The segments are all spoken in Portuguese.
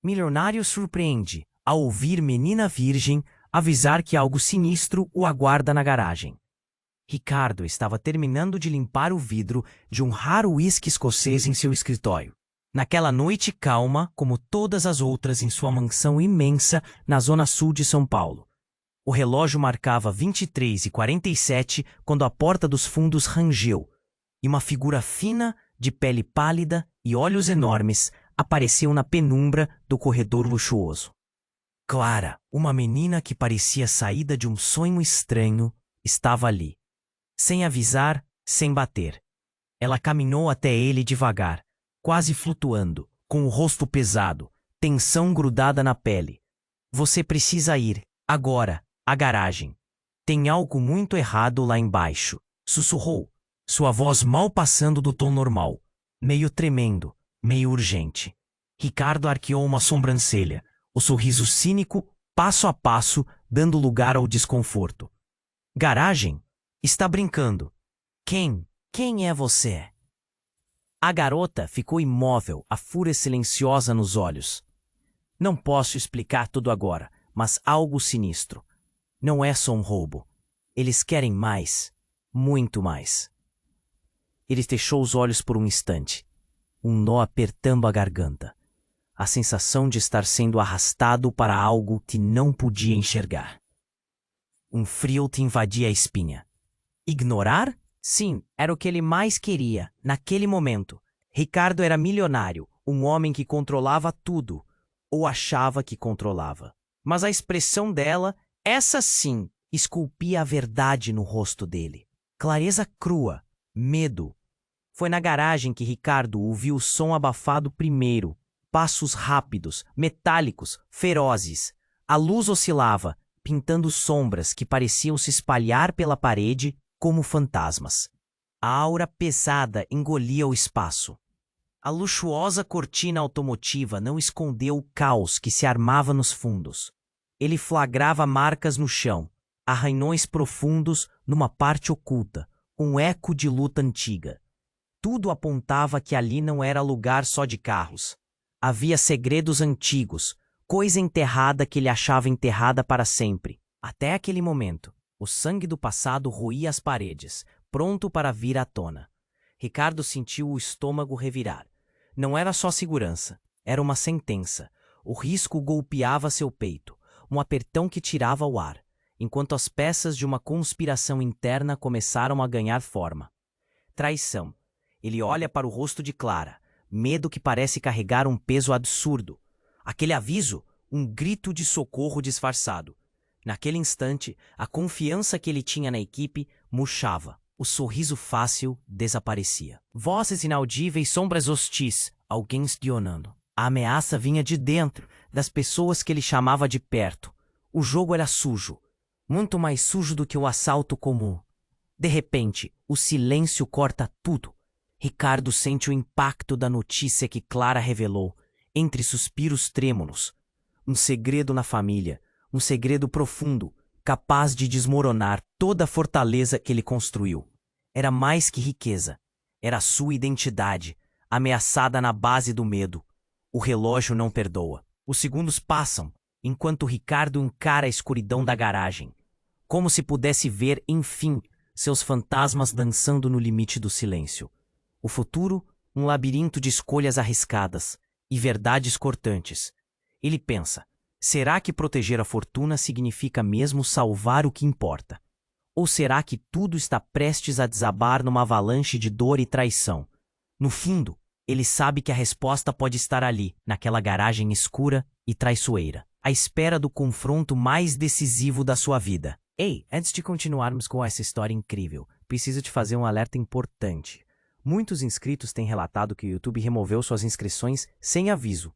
Milionário surpreende, ao ouvir menina virgem avisar que algo sinistro o aguarda na garagem. Ricardo estava terminando de limpar o vidro de um raro uísque escocês em seu escritório. Naquela noite calma, como todas as outras em sua mansão imensa na zona sul de São Paulo. O relógio marcava 23h47 quando a porta dos fundos rangeu, e uma figura fina, de pele pálida e olhos enormes, apareceu na penumbra do corredor luxuoso. Clara, uma menina que parecia saída de um sonho estranho, estava ali. Sem avisar, sem bater. Ela caminhou até ele devagar, quase flutuando, com o rosto pesado, tensão grudada na pele. Você precisa ir, agora, à garagem. Tem algo muito errado lá embaixo, sussurrou, sua voz mal passando do tom normal, meio tremendo, meio urgente. Ricardo arqueou uma sobrancelha, o sorriso cínico, passo a passo, dando lugar ao desconforto. Garagem? Está brincando. Quem é você? A garota ficou imóvel, a fúria silenciosa nos olhos. Não posso explicar tudo agora, mas algo sinistro. Não é só um roubo. Eles querem mais, muito mais. Ele fechou os olhos por um instante, um nó apertando a garganta. A sensação de estar sendo arrastado para algo que não podia enxergar. Um frio te invadia a espinha. Ignorar? Sim, era o que ele mais queria, naquele momento. Ricardo era milionário, um homem que controlava tudo, ou achava que controlava. Mas a expressão dela, essa sim, esculpia a verdade no rosto dele. Clareza crua, medo. Foi na garagem que Ricardo ouviu o som abafado primeiro. Passos rápidos, metálicos, ferozes. A luz oscilava, pintando sombras que pareciam se espalhar pela parede como fantasmas. A aura pesada engolia o espaço. A luxuosa cortina automotiva não escondeu o caos que se armava nos fundos. Ele flagrava marcas no chão, arranhões profundos numa parte oculta, um eco de luta antiga. Tudo apontava que ali não era lugar só de carros. Havia segredos antigos, coisa enterrada que ele achava enterrada para sempre. Até aquele momento, o sangue do passado roía as paredes, pronto para vir à tona. Ricardo sentiu o estômago revirar. Não era só segurança, era uma sentença. O risco golpeava seu peito, um apertão que tirava o ar, enquanto as peças de uma conspiração interna começaram a ganhar forma. Traição. Ele olha para o rosto de Clara, medo que parece carregar um peso absurdo. Aquele aviso, um grito de socorro disfarçado. Naquele instante, a confiança que ele tinha na equipe murchava. O sorriso fácil desaparecia. Vozes inaudíveis, sombras hostis, alguém espionando. A ameaça vinha de dentro, das pessoas que ele chamava de perto. O jogo era sujo, muito mais sujo do que o assalto comum. De repente, o silêncio corta tudo. Ricardo sente o impacto da notícia que Clara revelou, entre suspiros trêmulos. Um segredo na família, um segredo profundo, capaz de desmoronar toda a fortaleza que ele construiu. Era mais que riqueza, era sua identidade, ameaçada na base do medo. O relógio não perdoa. Os segundos passam, enquanto Ricardo encara a escuridão da garagem, como se pudesse ver, enfim, seus fantasmas dançando no limite do silêncio. O futuro, um labirinto de escolhas arriscadas e verdades cortantes. Ele pensa, será que proteger a fortuna significa mesmo salvar o que importa? Ou será que tudo está prestes a desabar numa avalanche de dor e traição? No fundo, ele sabe que a resposta pode estar ali, naquela garagem escura e traiçoeira, à espera do confronto mais decisivo da sua vida. Ei, antes de continuarmos com essa história incrível, preciso te fazer um alerta importante. Muitos inscritos têm relatado que o YouTube removeu suas inscrições sem aviso.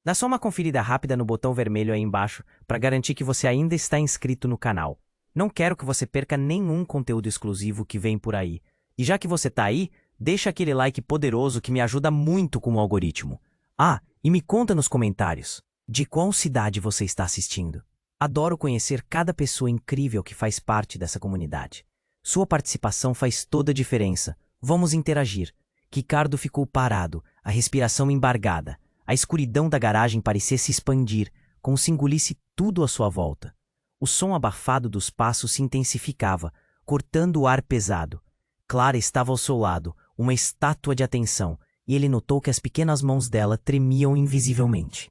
Dá só uma conferida rápida no botão vermelho aí embaixo para garantir que você ainda está inscrito no canal. Não quero que você perca nenhum conteúdo exclusivo que vem por aí. E já que você tá aí, deixa aquele like poderoso que me ajuda muito com o algoritmo. Ah, e me conta nos comentários, de qual cidade você está assistindo. Adoro conhecer cada pessoa incrível que faz parte dessa comunidade. Sua participação faz toda a diferença. Vamos interagir. Ricardo ficou parado, a respiração embargada, A escuridão da garagem parecia se expandir, como se engolisse tudo à sua volta. O som abafado dos passos se intensificava, cortando o ar pesado. Clara estava ao seu lado, uma estátua de atenção, e ele notou que as pequenas mãos dela tremiam invisivelmente.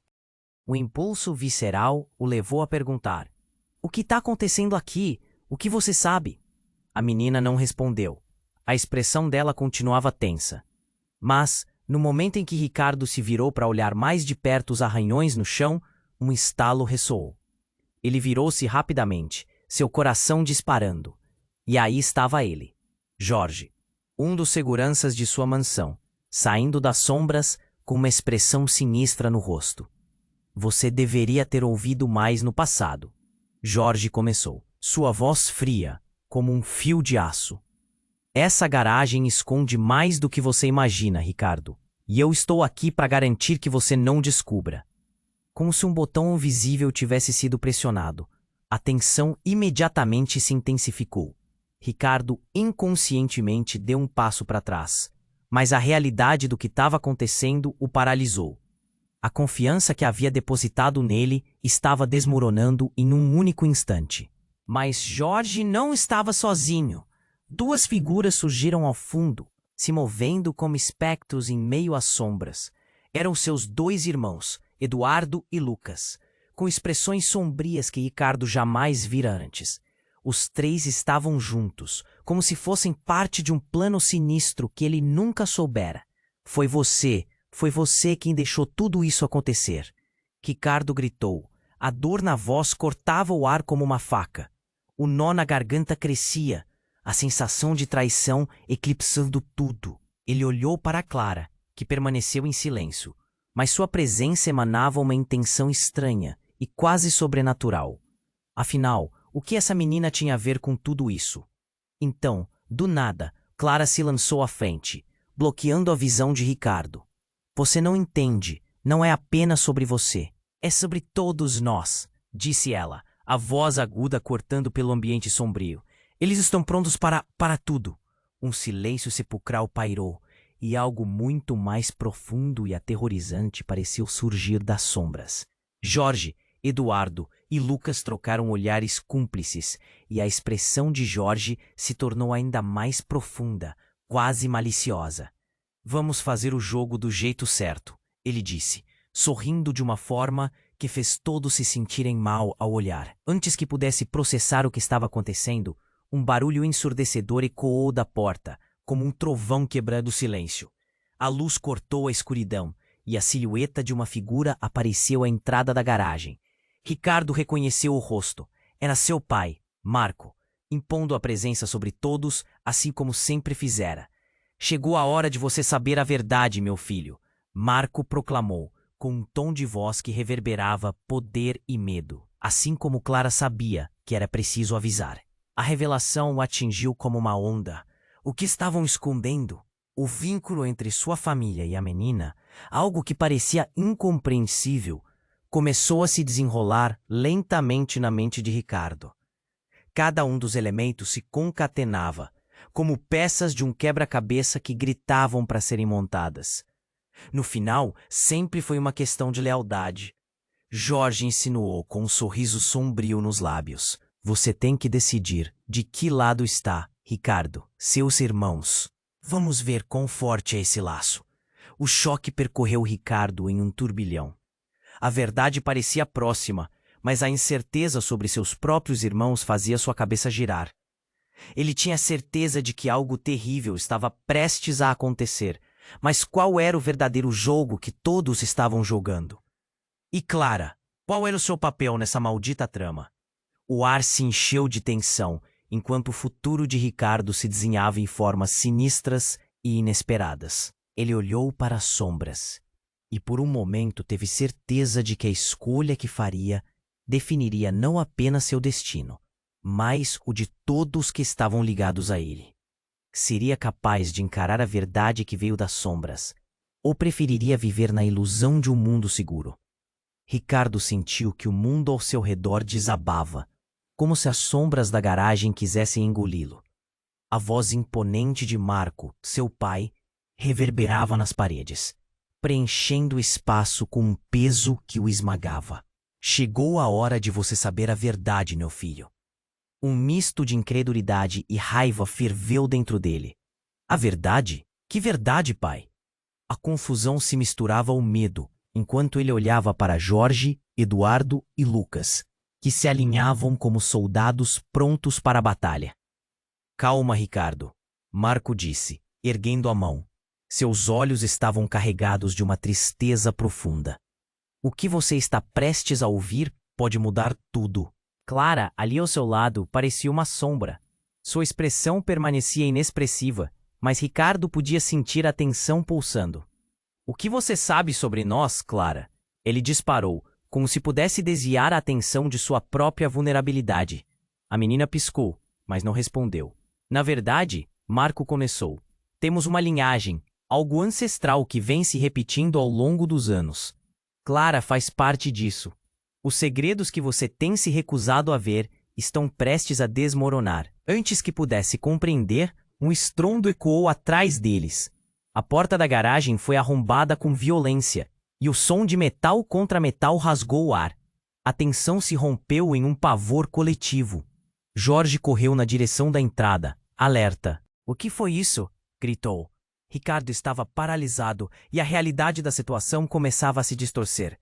O impulso visceral o levou a perguntar: "O que está acontecendo aqui? O que você sabe?" A menina não respondeu. A expressão dela continuava tensa. Mas, no momento em que Ricardo se virou para olhar mais de perto os arranhões no chão, um estalo ressoou. Ele virou-se rapidamente, seu coração disparando. E aí estava ele, Jorge, um dos seguranças de sua mansão, saindo das sombras com uma expressão sinistra no rosto. "Você deveria ter ouvido mais no passado." Jorge começou, sua voz fria, como um fio de aço. "Essa garagem esconde mais do que você imagina, Ricardo. E eu estou aqui para garantir que você não descubra." Como se um botão invisível tivesse sido pressionado, a tensão imediatamente se intensificou. Ricardo inconscientemente deu um passo para trás, mas a realidade do que estava acontecendo o paralisou. A confiança que havia depositado nele estava desmoronando em um único instante. Mas Jorge não estava sozinho. Duas figuras surgiram ao fundo, se movendo como espectros em meio às sombras. Eram seus dois irmãos, Eduardo e Lucas, com expressões sombrias que Ricardo jamais vira antes. Os três estavam juntos, como se fossem parte de um plano sinistro que ele nunca soubera. Foi você quem deixou tudo isso acontecer." Ricardo gritou. A dor na voz cortava o ar como uma faca. O nó na garganta crescia, a sensação de traição eclipsando tudo. Ele olhou para Clara, que permaneceu em silêncio, mas sua presença emanava uma intenção estranha e quase sobrenatural. Afinal, o que essa menina tinha a ver com tudo isso? Então, do nada, Clara se lançou à frente, bloqueando a visão de Ricardo. "Você não entende. Não é apenas sobre você. É sobre todos nós", disse ela, a voz aguda cortando pelo ambiente sombrio. "Eles estão prontos para tudo." Um silêncio sepulcral pairou, e algo muito mais profundo e aterrorizante pareceu surgir das sombras. Jorge, Eduardo e Lucas trocaram olhares cúmplices, e a expressão de Jorge se tornou ainda mais profunda, quase maliciosa. "Vamos fazer o jogo do jeito certo", ele disse, sorrindo de uma forma que fez todos se sentirem mal ao olhar. Antes que pudesse processar o que estava acontecendo, um barulho ensurdecedor ecoou da porta, como um trovão quebrando o silêncio. A luz cortou a escuridão, e a silhueta de uma figura apareceu à entrada da garagem. Ricardo reconheceu o rosto. Era seu pai, Marco, impondo a presença sobre todos, assim como sempre fizera. "Chegou a hora de você saber a verdade, meu filho", Marco proclamou, com um tom de voz que reverberava poder e medo, assim como Clara sabia que era preciso avisar. A revelação o atingiu como uma onda. O que estavam escondendo? O vínculo entre sua família e a menina, algo que parecia incompreensível, começou a se desenrolar lentamente na mente de Ricardo. Cada um dos elementos se concatenava, como peças de um quebra-cabeça que gritavam para serem montadas. No final, sempre foi uma questão de lealdade. Jorge insinuou com um sorriso sombrio nos lábios: "Você tem que decidir de que lado está, Ricardo, seus irmãos. Vamos ver quão forte é esse laço." O choque percorreu Ricardo em um turbilhão. A verdade parecia próxima, mas a incerteza sobre seus próprios irmãos fazia sua cabeça girar. Ele tinha certeza de que algo terrível estava prestes a acontecer, mas qual era o verdadeiro jogo que todos estavam jogando? E Clara, qual era o seu papel nessa maldita trama? O ar se encheu de tensão, enquanto o futuro de Ricardo se desenhava em formas sinistras e inesperadas. Ele olhou para as sombras e por um momento teve certeza de que a escolha que faria definiria não apenas seu destino, mas o de todos que estavam ligados a ele. Seria capaz de encarar a verdade que veio das sombras, ou preferiria viver na ilusão de um mundo seguro? Ricardo sentiu que o mundo ao seu redor desabava, como se as sombras da garagem quisessem engoli-lo. A voz imponente de Marco, seu pai, reverberava nas paredes. preenchendo o espaço com um peso que o esmagava. Chegou a hora de você saber a verdade, meu filho. Um misto de incredulidade e raiva ferveu dentro dele. A verdade? Que verdade, pai? A confusão se misturava ao medo, enquanto ele olhava para Jorge, Eduardo e Lucas, que se alinhavam como soldados prontos para a batalha. Calma, Ricardo, Marco disse, erguendo a mão. Seus olhos estavam carregados de uma tristeza profunda. O que você está prestes a ouvir pode mudar tudo. Clara, ali ao seu lado, parecia uma sombra. Sua expressão permanecia inexpressiva, mas Ricardo podia sentir a tensão pulsando. O que você sabe sobre nós, Clara? Ele disparou, como se pudesse desviar a atenção de sua própria vulnerabilidade. A menina piscou, mas não respondeu. Na verdade, Marco começou. Temos uma linhagem, algo ancestral que vem se repetindo ao longo dos anos. Clara faz parte disso. Os segredos que você tem se recusado a ver estão prestes a desmoronar. Antes que pudesse compreender, um estrondo ecoou atrás deles. A porta da garagem foi arrombada com violência, e o som de metal contra metal rasgou o ar. A tensão se rompeu em um pavor coletivo. Jorge correu na direção da entrada, alerta. O que foi isso? Gritou. Ricardo estava paralisado e a realidade da situação começava a se distorcer.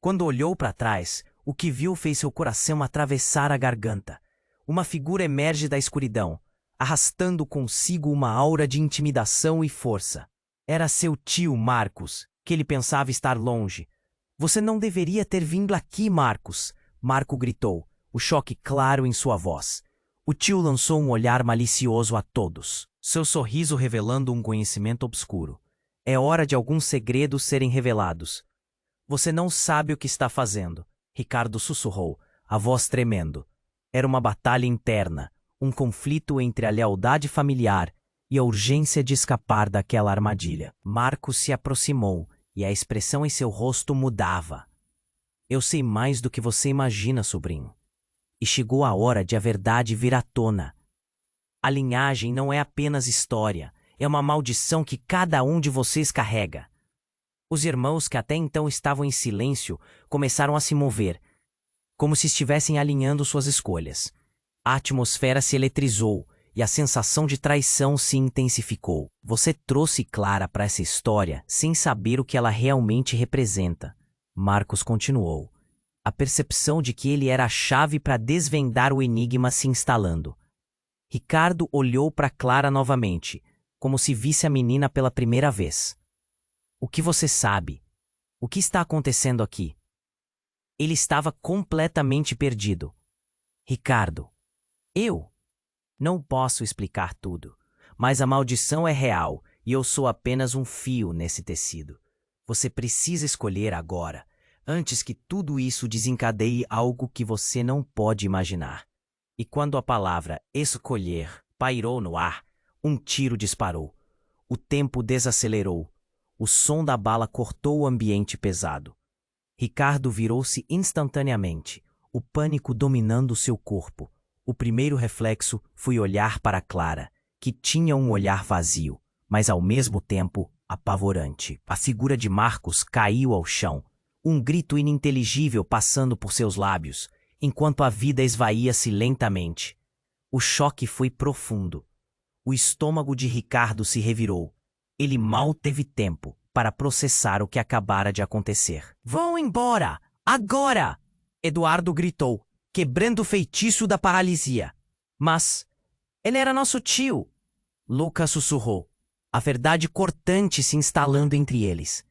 Quando olhou para trás, o que viu fez seu coração atravessar a garganta. Uma figura emerge da escuridão, arrastando consigo uma aura de intimidação e força. Era seu tio Marcos, que ele pensava estar longe. Você não deveria ter vindo aqui, Marcos, Marco gritou, o choque claro em sua voz. O tio lançou um olhar malicioso a todos, seu sorriso revelando um conhecimento obscuro. É hora de alguns segredos serem revelados. Você não sabe o que está fazendo, Ricardo sussurrou, a voz tremendo. Era uma batalha interna, um conflito entre a lealdade familiar e a urgência de escapar daquela armadilha. Marcos se aproximou e a expressão em seu rosto mudava. Eu sei mais do que você imagina, sobrinho. E chegou a hora de a verdade vir à tona. A linhagem não é apenas história, é uma maldição que cada um de vocês carrega. Os irmãos que até então estavam em silêncio começaram a se mover, como se estivessem alinhando suas escolhas. A atmosfera se eletrizou e a sensação de traição se intensificou. Você trouxe Clara para essa história sem saber o que ela realmente representa. Marcos continuou. A percepção de que ele era a chave para desvendar o enigma se instalando. Ricardo olhou para Clara novamente, como se visse a menina pela primeira vez. O que você sabe? O que está acontecendo aqui? Ele estava completamente perdido. Ricardo, eu não posso explicar tudo, mas a maldição é real e eu sou apenas um fio nesse tecido. Você precisa escolher agora, antes que tudo isso desencadeie algo que você não pode imaginar. E quando a palavra escolher pairou no ar, um tiro disparou. O tempo desacelerou. O som da bala cortou o ambiente pesado. Ricardo virou-se instantaneamente, o pânico dominando seu corpo. O primeiro reflexo foi olhar para Clara, que tinha um olhar vazio, mas ao mesmo tempo apavorante. A figura de Marcos caiu ao chão, um grito ininteligível passando por seus lábios, enquanto a vida esvaía-se lentamente. O choque foi profundo. O estômago de Ricardo se revirou. Ele mal teve tempo para processar o que acabara de acontecer. Vão embora! Agora! Eduardo gritou, quebrando o feitiço da paralisia. Mas ele era nosso tio! Lucas sussurrou, a verdade cortante se instalando entre eles.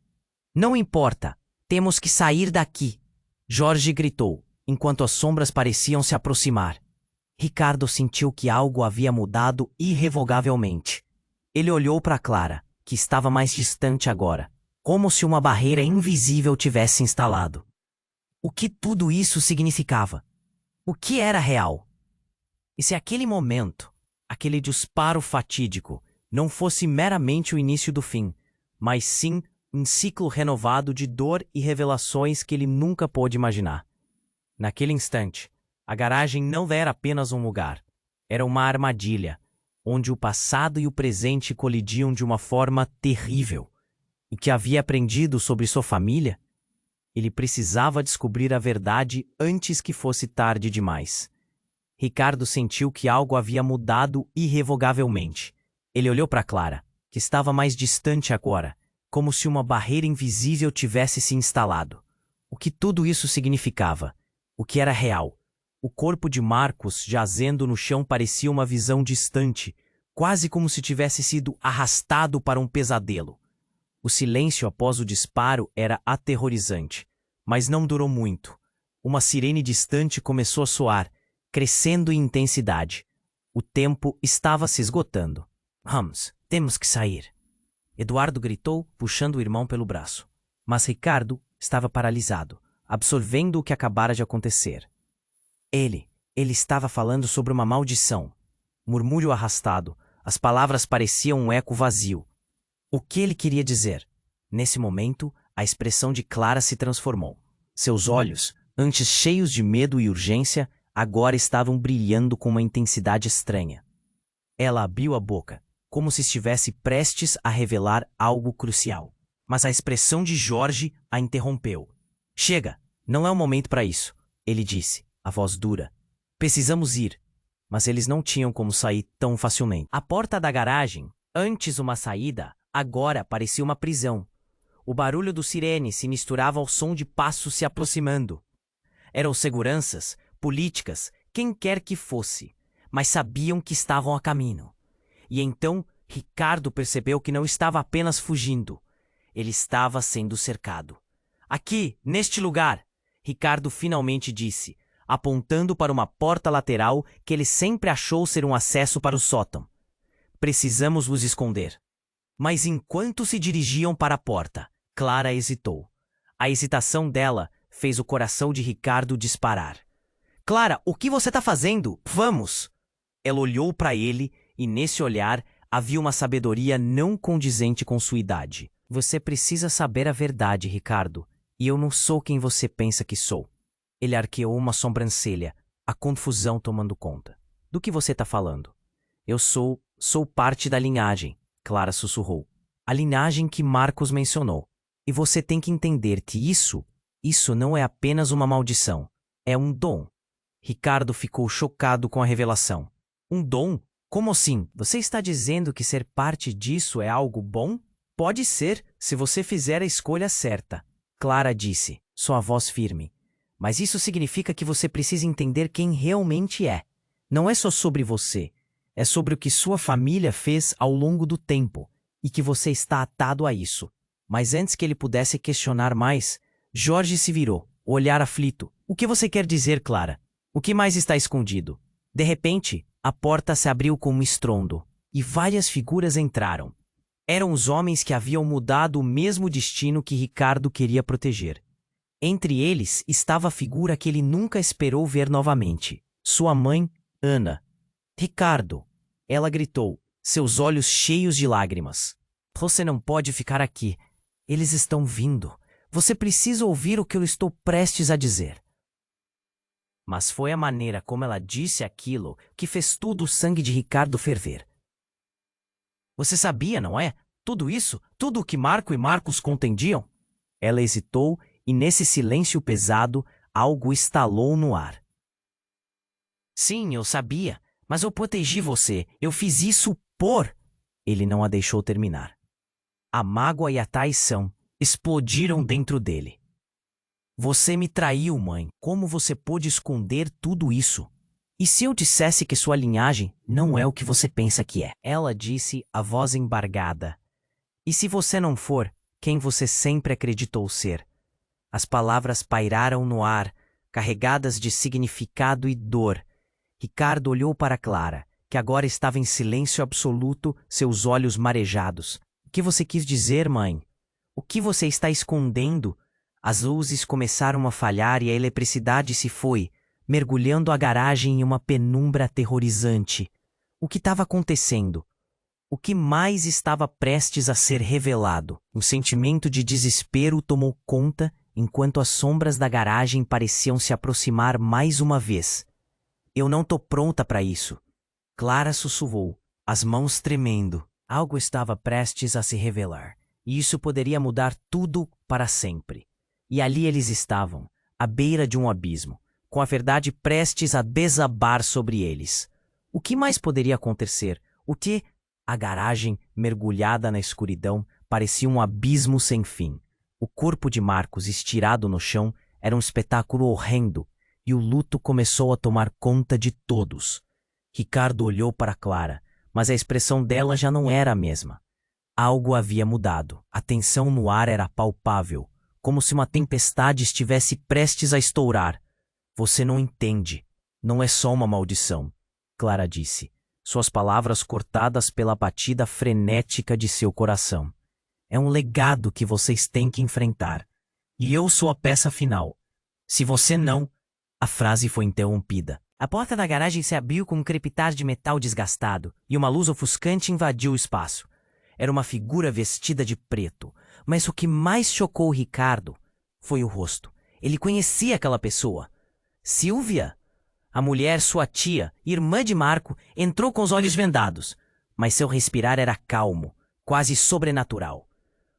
Não importa, temos que sair daqui! Jorge gritou, enquanto as sombras pareciam se aproximar. Ricardo sentiu que algo havia mudado irrevogavelmente. Ele olhou para Clara, que estava mais distante agora, como se uma barreira invisível tivesse instalado. O que tudo isso significava? O que era real? E se aquele momento, aquele disparo fatídico, não fosse meramente o início do fim, mas sim um ciclo renovado de dor e revelações que ele nunca pôde imaginar? Naquele instante, a garagem não era apenas um lugar, era uma armadilha, onde o passado e o presente colidiam de uma forma terrível. E que havia aprendido sobre sua família? Ele precisava descobrir a verdade antes que fosse tarde demais. Ricardo sentiu que algo havia mudado irrevogavelmente. Ele olhou para Clara, que estava mais distante agora, como se uma barreira invisível tivesse se instalado. O que tudo isso significava? O que era real? O corpo de Marcos jazendo no chão parecia uma visão distante, quase como se tivesse sido arrastado para um pesadelo. O silêncio após o disparo era aterrorizante, mas não durou muito. Uma sirene distante começou a soar, crescendo em intensidade. O tempo estava se esgotando. Vamos, temos que sair. Eduardo gritou, puxando o irmão pelo braço. Mas Ricardo estava paralisado, absorvendo o que acabara de acontecer. Ele estava falando sobre uma maldição. Murmúrio arrastado, as palavras pareciam um eco vazio. O que ele queria dizer? Nesse momento, a expressão de Clara se transformou. Seus olhos, antes cheios de medo e urgência, agora estavam brilhando com uma intensidade estranha. Ela abriu a boca, como se estivesse prestes a revelar algo crucial. Mas a expressão de Jorge a interrompeu. Chega, não é o momento para isso, ele disse, a voz dura. Precisamos ir. Mas eles não tinham como sair tão facilmente. A porta da garagem, antes uma saída, agora parecia uma prisão. O barulho do sirene se misturava ao som de passos se aproximando. Eram seguranças, políticas, quem quer que fosse, mas sabiam que estavam a caminho. E então Ricardo percebeu que não estava apenas fugindo. Ele estava sendo cercado. Aqui, neste lugar, Ricardo finalmente disse, apontando para uma porta lateral que ele sempre achou ser um acesso para o sótão. Precisamos vos esconder. Mas enquanto se dirigiam para a porta, Clara hesitou. A hesitação dela fez o coração de Ricardo disparar. Clara, o que você está fazendo? Vamos! Ela olhou para ele e nesse olhar havia uma sabedoria não condizente com sua idade. Você precisa saber a verdade, Ricardo, e eu não sou quem você pensa que sou. Ele arqueou uma sobrancelha, a confusão tomando conta. Do que você está falando? Eu sou parte da linhagem, Clara sussurrou. A linhagem que Marcos mencionou. E você tem que entender que isso não é apenas uma maldição. É um dom. Ricardo ficou chocado com a revelação. Um dom? Como assim? Você está dizendo que ser parte disso é algo bom? Pode ser, se você fizer a escolha certa. Clara disse, sua voz firme. Mas isso significa que você precisa entender quem realmente é. Não é só sobre você. É sobre o que sua família fez ao longo do tempo. E que você está atado a isso. Mas antes que ele pudesse questionar mais, Jorge se virou, o olhar aflito. O que você quer dizer, Clara? O que mais está escondido? De repente, a porta se abriu com um estrondo, e várias figuras entraram. Eram os homens que haviam mudado o mesmo destino que Ricardo queria proteger. Entre eles estava a figura que ele nunca esperou ver novamente. Sua mãe, Ana. Ricardo! Ela gritou, seus olhos cheios de lágrimas. Você não pode ficar aqui. Eles estão vindo. Você precisa ouvir o que eu estou prestes a dizer. Mas foi a maneira como ela disse aquilo que fez todo o sangue de Ricardo ferver. Você sabia, não é? Tudo isso, tudo o que Marco e Marcos contendiam? Ela hesitou e nesse silêncio pesado, algo estalou no ar. Sim, eu sabia, mas eu protegi você. Eu fiz isso por... Ele não a deixou terminar. A mágoa e a traição explodiram dentro dele. Você me traiu, mãe. Como você pôde esconder tudo isso? E se eu dissesse que sua linhagem não é o que você pensa que é? Ela disse, a voz embargada. E se você não for quem você sempre acreditou ser? As palavras pairaram no ar, carregadas de significado e dor. Ricardo olhou para Clara, que agora estava em silêncio absoluto, seus olhos marejados. O que você quis dizer, mãe? O que você está escondendo? As luzes começaram a falhar e a eletricidade se foi, mergulhando a garagem em uma penumbra aterrorizante. O que estava acontecendo? O que mais estava prestes a ser revelado? Um sentimento de desespero tomou conta enquanto as sombras da garagem pareciam se aproximar mais uma vez. Eu não tô pronta para isso. Clara sussurrou, as mãos tremendo. Algo estava prestes a se revelar. E isso poderia mudar tudo para sempre. E ali eles estavam, à beira de um abismo, com a verdade prestes a desabar sobre eles. O que mais poderia acontecer? O que? A garagem, mergulhada na escuridão, parecia um abismo sem fim. O corpo de Marcos, estirado no chão, era um espetáculo horrendo, e o luto começou a tomar conta de todos. Ricardo olhou para Clara, mas a expressão dela já não era a mesma. Algo havia mudado. A tensão no ar era palpável, como se uma tempestade estivesse prestes a estourar. Você não entende. Não é só uma maldição, Clara disse, suas palavras cortadas pela batida frenética de seu coração. É um legado que vocês têm que enfrentar. E eu sou a peça final. Se você não... A frase foi interrompida. A porta da garagem se abriu com um crepitar de metal desgastado e uma luz ofuscante invadiu o espaço. Era uma figura vestida de preto, mas o que mais chocou Ricardo foi o rosto. Ele conhecia aquela pessoa. Silvia? A mulher, sua tia, irmã de Marco, entrou com os olhos vendados, mas seu respirar era calmo, quase sobrenatural.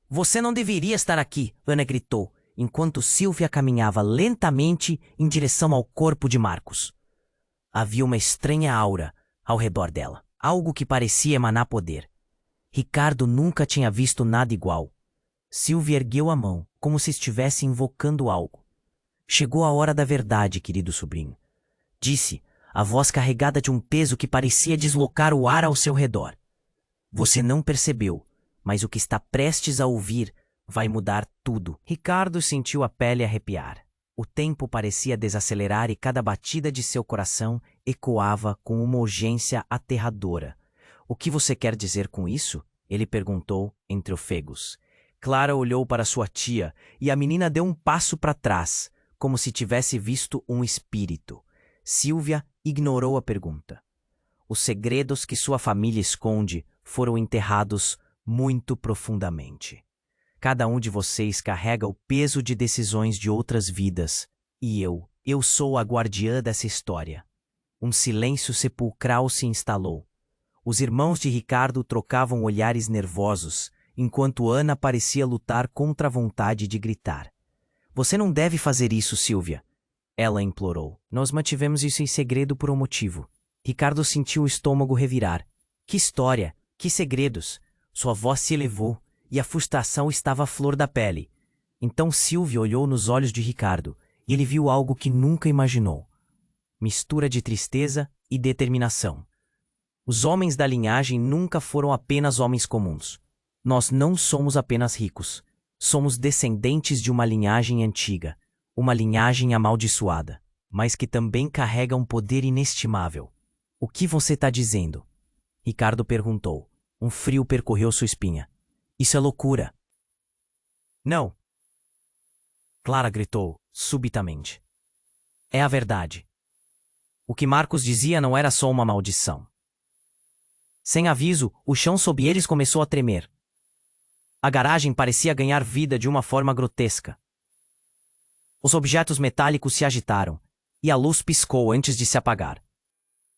Você não deveria estar aqui, Ana gritou, enquanto Silvia caminhava lentamente em direção ao corpo de Marcos. Havia uma estranha aura ao redor dela, algo que parecia emanar poder. Ricardo nunca tinha visto nada igual. Silvia ergueu a mão, como se estivesse invocando algo. Chegou a hora da verdade, querido sobrinho, disse, a voz carregada de um peso que parecia deslocar o ar ao seu redor. Você não percebeu, mas o que está prestes a ouvir vai mudar tudo. Ricardo sentiu a pele arrepiar. O tempo parecia desacelerar e cada batida de seu coração ecoava com uma urgência aterradora. O que você quer dizer com isso? Ele perguntou entre ofegos. Clara olhou para sua tia e a menina deu um passo para trás, como se tivesse visto um espírito. Silvia ignorou a pergunta. Os segredos que sua família esconde foram enterrados muito profundamente. Cada um de vocês carrega o peso de decisões de outras vidas. E eu sou a guardiã dessa história. Um silêncio sepulcral se instalou. Os irmãos de Ricardo trocavam olhares nervosos, enquanto Ana parecia lutar contra a vontade de gritar. Você não deve fazer isso, Silvia. Ela implorou. Nós mantivemos isso em segredo por um motivo. Ricardo sentiu o estômago revirar. Que história! Que segredos! Sua voz se elevou e a frustração estava à flor da pele. Então Silvia olhou nos olhos de Ricardo e ele viu algo que nunca imaginou. Mistura de tristeza e determinação. Os homens da linhagem nunca foram apenas homens comuns. Nós não somos apenas ricos. Somos descendentes de uma linhagem antiga, uma linhagem amaldiçoada, mas que também carrega um poder inestimável. O que você está dizendo? Ricardo perguntou. Um frio percorreu sua espinha. Isso é loucura. Não. Clara gritou, subitamente. É a verdade. O que Marcos dizia não era só uma maldição. Sem aviso, o chão sob eles começou a tremer. A garagem parecia ganhar vida de uma forma grotesca. Os objetos metálicos se agitaram, e a luz piscou antes de se apagar.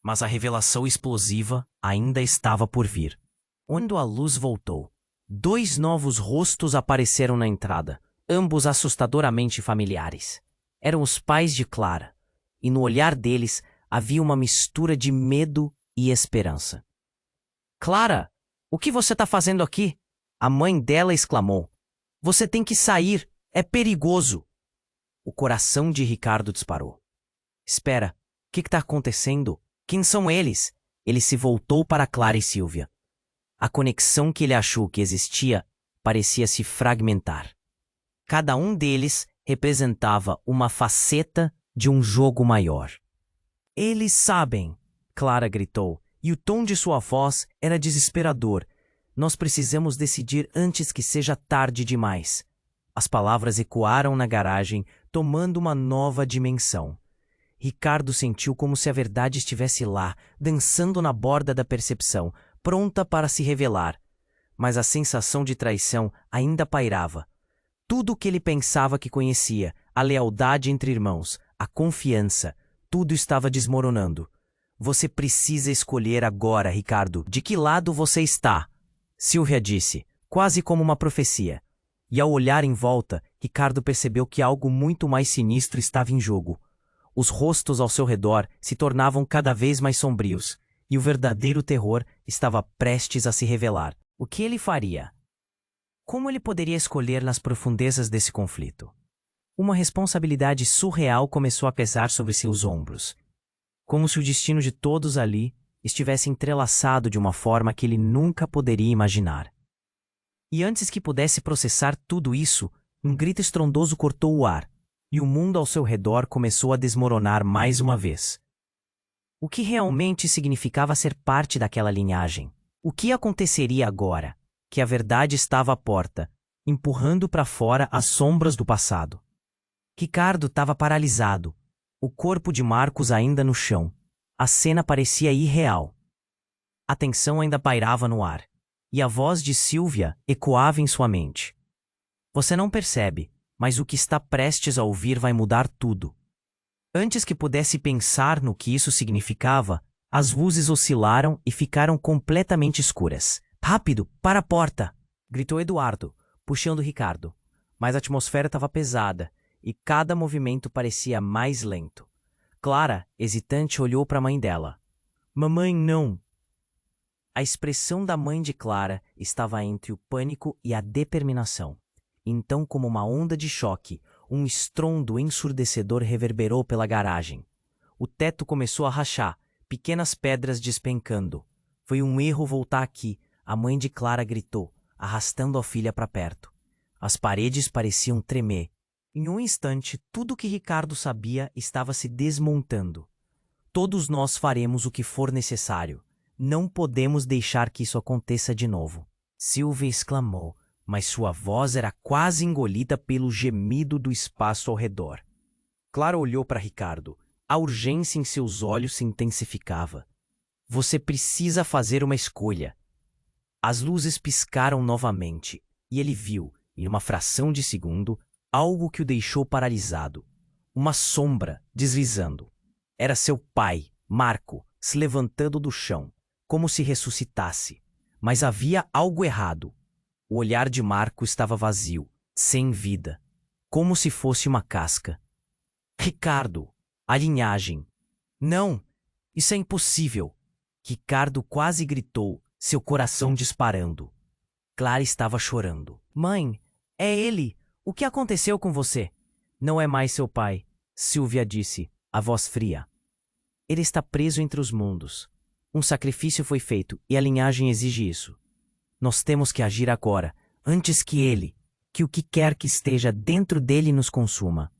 Mas a revelação explosiva ainda estava por vir. Quando a luz voltou, 2 novos rostos apareceram na entrada, ambos assustadoramente familiares. Eram os pais de Clara, e no olhar deles havia uma mistura de medo e esperança. Clara, o que você está fazendo aqui? A mãe dela exclamou. Você tem que sair, é perigoso. O coração de Ricardo disparou. Espera, o que está acontecendo? Quem são eles? Ele se voltou para Clara e Silvia. A conexão que ele achou que existia parecia se fragmentar. Cada um deles representava uma faceta de um jogo maior. Eles sabem, Clara gritou, e o tom de sua voz era desesperador. Nós precisamos decidir antes que seja tarde demais. As palavras ecoaram na garagem, tomando uma nova dimensão. Ricardo sentiu como se a verdade estivesse lá, dançando na borda da percepção, pronta para se revelar. Mas a sensação de traição ainda pairava. Tudo o que ele pensava que conhecia, a lealdade entre irmãos, a confiança, tudo estava desmoronando. Você precisa escolher agora, Ricardo. De que lado você está? Silvia disse, quase como uma profecia. E ao olhar em volta, Ricardo percebeu que algo muito mais sinistro estava em jogo. Os rostos ao seu redor se tornavam cada vez mais sombrios, e o verdadeiro terror estava prestes a se revelar. O que ele faria? Como ele poderia escolher nas profundezas desse conflito? Uma responsabilidade surreal começou a pesar sobre seus ombros, como se o destino de todos ali estivesse entrelaçado de uma forma que ele nunca poderia imaginar. E antes que pudesse processar tudo isso, um grito estrondoso cortou o ar, e o mundo ao seu redor começou a desmoronar mais uma vez. O que realmente significava ser parte daquela linhagem? O que aconteceria agora, que a verdade estava à porta, empurrando para fora as sombras do passado? Ricardo estava paralisado, o corpo de Marcos ainda no chão. A cena parecia irreal. A tensão ainda pairava no ar, e a voz de Silvia ecoava em sua mente. Você não percebe, mas o que está prestes a ouvir vai mudar tudo. Antes que pudesse pensar no que isso significava, as luzes oscilaram e ficaram completamente escuras. Rápido, para a porta! Gritou Eduardo, puxando Ricardo. Mas a atmosfera estava pesada, e cada movimento parecia mais lento. Clara, hesitante, olhou para a mãe dela. Mamãe, não! A expressão da mãe de Clara estava entre o pânico e a determinação. Então, como uma onda de choque, um estrondo ensurdecedor reverberou pela garagem. O teto começou a rachar, pequenas pedras despencando. Foi um erro voltar aqui, a mãe de Clara gritou, arrastando a filha para perto. As paredes pareciam tremer. Em um instante, tudo o que Ricardo sabia estava se desmontando. Todos nós faremos o que for necessário. Não podemos deixar que isso aconteça de novo. Silvia exclamou, mas sua voz era quase engolida pelo gemido do espaço ao redor. Clara olhou para Ricardo. A urgência em seus olhos se intensificava. Você precisa fazer uma escolha. As luzes piscaram novamente, e ele viu, em uma fração de segundo, algo que o deixou paralisado. Uma sombra deslizando. Era seu pai, Marco, se levantando do chão, como se ressuscitasse. Mas havia algo errado. O olhar de Marco estava vazio, sem vida, como se fosse uma casca. Ricardo, a linhagem. Não, isso é impossível. Ricardo quase gritou, seu coração disparando. Clara estava chorando. Mãe, é ele! O que aconteceu com você? Não é mais seu pai, Silvia disse, a voz fria. Ele está preso entre os mundos. Um sacrifício foi feito e a linhagem exige isso. Nós temos que agir agora, antes que o que quer que esteja dentro dele nos consuma.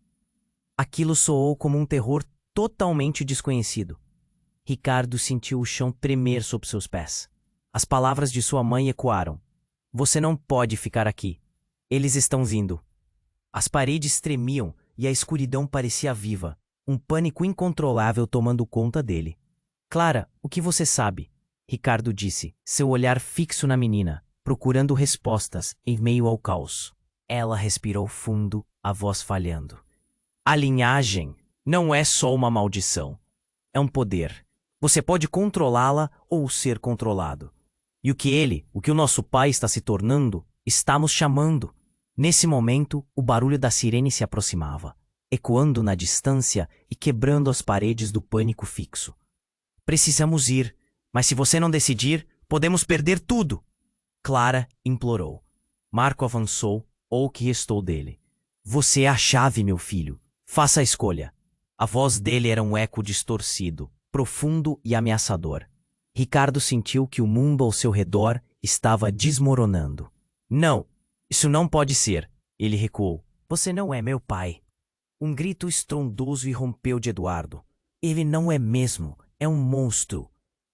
Aquilo soou como um terror totalmente desconhecido. Ricardo sentiu o chão tremer sob seus pés. As palavras de sua mãe ecoaram. Você não pode ficar aqui. Eles estão vindo. As paredes tremiam e a escuridão parecia viva, um pânico incontrolável tomando conta dele. Clara, o que você sabe? Ricardo disse, seu olhar fixo na menina, procurando respostas em meio ao caos. Ela respirou fundo, a voz falhando. A linhagem não é só uma maldição. É um poder. Você pode controlá-la ou ser controlado. E o que o nosso pai está se tornando, estamos chamando. Nesse momento, o barulho da sirene se aproximava, ecoando na distância e quebrando as paredes do pânico fixo. Precisamos ir, mas se você não decidir, podemos perder tudo. Clara implorou. Marco avançou, ou o que restou dele. Você é a chave, meu filho. Faça a escolha. A voz dele era um eco distorcido, profundo e ameaçador. Ricardo sentiu que o mundo ao seu redor estava desmoronando. Não, isso não pode ser. Ele recuou. Você não é meu pai. Um grito estrondoso irrompeu de Eduardo. Ele não é mesmo. É um monstro.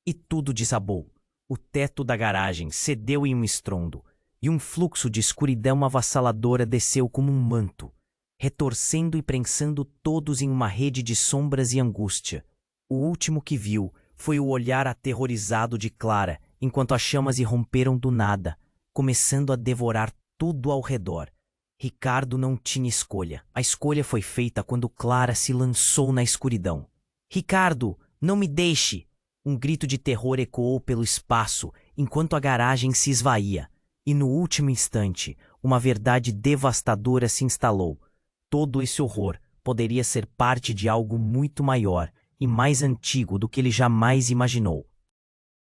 E tudo desabou. O teto da garagem cedeu em um estrondo, e um fluxo de escuridão avassaladora desceu como um manto, retorcendo e prensando todos em uma rede de sombras e angústia. O último que viu foi o olhar aterrorizado de Clara, enquanto as chamas irromperam do nada, começando a devorar tudo ao redor. Ricardo não tinha escolha. A escolha foi feita quando Clara se lançou na escuridão. Ricardo, não me deixe! Um grito de terror ecoou pelo espaço, enquanto a garagem se esvaía, E no último instante, uma verdade devastadora se instalou. Todo esse horror poderia ser parte de algo muito maior e mais antigo do que ele jamais imaginou.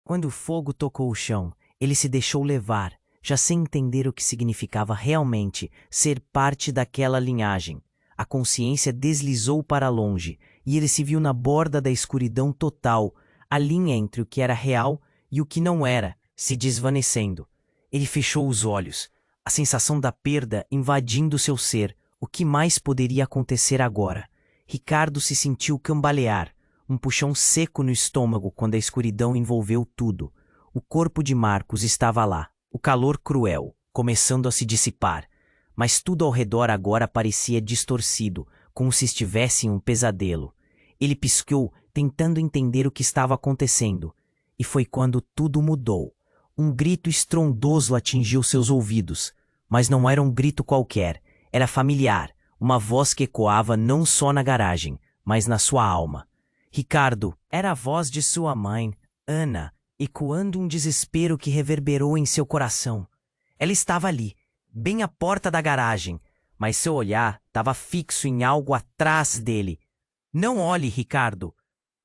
Quando o fogo tocou o chão, ele se deixou levar, já sem entender o que significava realmente ser parte daquela linhagem. A consciência deslizou para longe e ele se viu na borda da escuridão total, a linha entre o que era real e o que não era, se desvanecendo. Ele fechou os olhos, a sensação da perda invadindo seu ser. O que mais poderia acontecer agora? Ricardo se sentiu cambalear, um puxão seco no estômago quando a escuridão envolveu tudo. O corpo de Marcos estava lá, o calor cruel, começando a se dissipar, mas tudo ao redor agora parecia distorcido, como se estivesse em um pesadelo. Ele piscou, tentando entender o que estava acontecendo, e foi quando tudo mudou. Um grito estrondoso atingiu seus ouvidos, mas não era um grito qualquer. Era familiar, uma voz que ecoava não só na garagem, mas na sua alma. Ricardo, era a voz de sua mãe, Ana, ecoando um desespero que reverberou em seu coração. Ela estava ali, bem à porta da garagem, mas seu olhar estava fixo em algo atrás dele. Não olhe, Ricardo!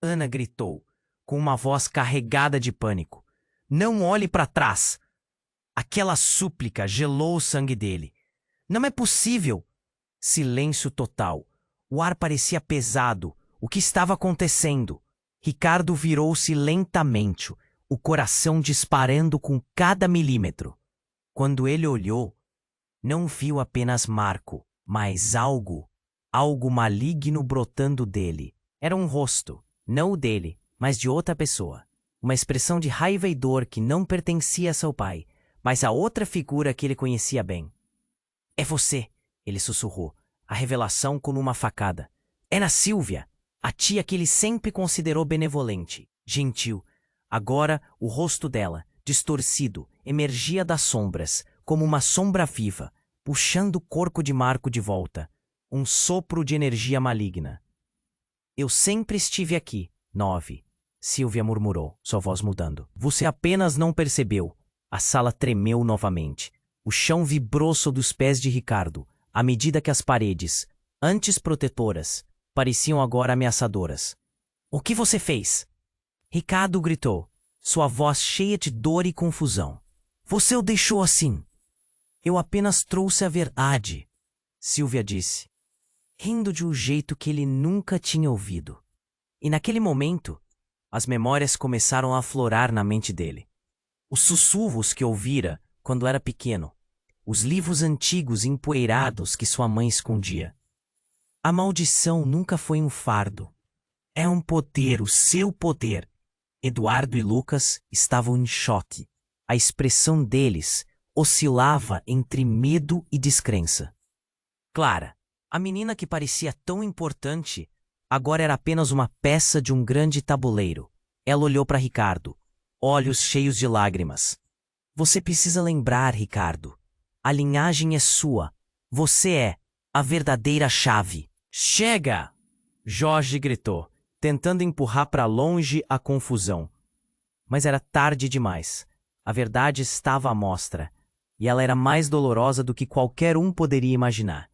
Ana gritou, com uma voz carregada de pânico. Não olhe para trás! Aquela súplica gelou o sangue dele. Não é possível! Silêncio total. O ar parecia pesado. O que estava acontecendo? Ricardo virou-se lentamente, o coração disparando com cada milímetro. Quando ele olhou, não viu apenas Marco, mas algo maligno brotando dele. Era um rosto, não o dele, mas de outra pessoa. Uma expressão de raiva e dor que não pertencia a seu pai, mas a outra figura que ele conhecia bem. É você, ele sussurrou, a revelação como uma facada. Era Sílvia, a tia que ele sempre considerou benevolente, gentil. Agora, o rosto dela, distorcido, emergia das sombras, como uma sombra viva, puxando o corpo de Marco de volta. Um sopro de energia maligna. Eu sempre estive aqui, 9. Sílvia murmurou, sua voz mudando. Você apenas não percebeu. A sala tremeu novamente. O chão vibrou sob os pés de Ricardo, à medida que as paredes, antes protetoras, pareciam agora ameaçadoras. O que você fez? Ricardo gritou, sua voz cheia de dor e confusão. Você o deixou assim. Eu apenas trouxe a verdade, Sílvia disse, rindo de um jeito que ele nunca tinha ouvido. E naquele momento, as memórias começaram a aflorar na mente dele. Os sussurros que ouvira quando era pequeno, os livros antigos empoeirados que sua mãe escondia. A maldição nunca foi um fardo. É um poder, o seu poder. Eduardo e Lucas estavam em choque. A expressão deles oscilava entre medo e descrença. Clara, a menina que parecia tão importante, agora era apenas uma peça de um grande tabuleiro. Ela olhou para Ricardo, olhos cheios de lágrimas. Você precisa lembrar, Ricardo. A linhagem é sua. Você é a verdadeira chave. Chega! Jorge gritou, tentando empurrar para longe a confusão. Mas era tarde demais. A verdade estava à mostra, e ela era mais dolorosa do que qualquer um poderia imaginar.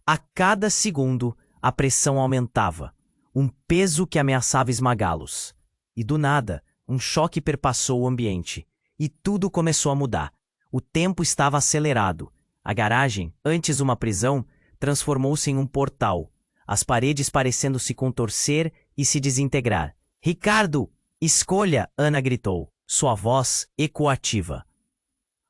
A cada segundo, a pressão aumentava, um peso que ameaçava esmagá-los. E do nada, um choque perpassou o ambiente, e tudo começou a mudar. O tempo estava acelerado. A garagem, antes uma prisão, transformou-se em um portal, as paredes parecendo se contorcer e se desintegrar. Ricardo, escolha! Ana gritou, sua voz ecoativa.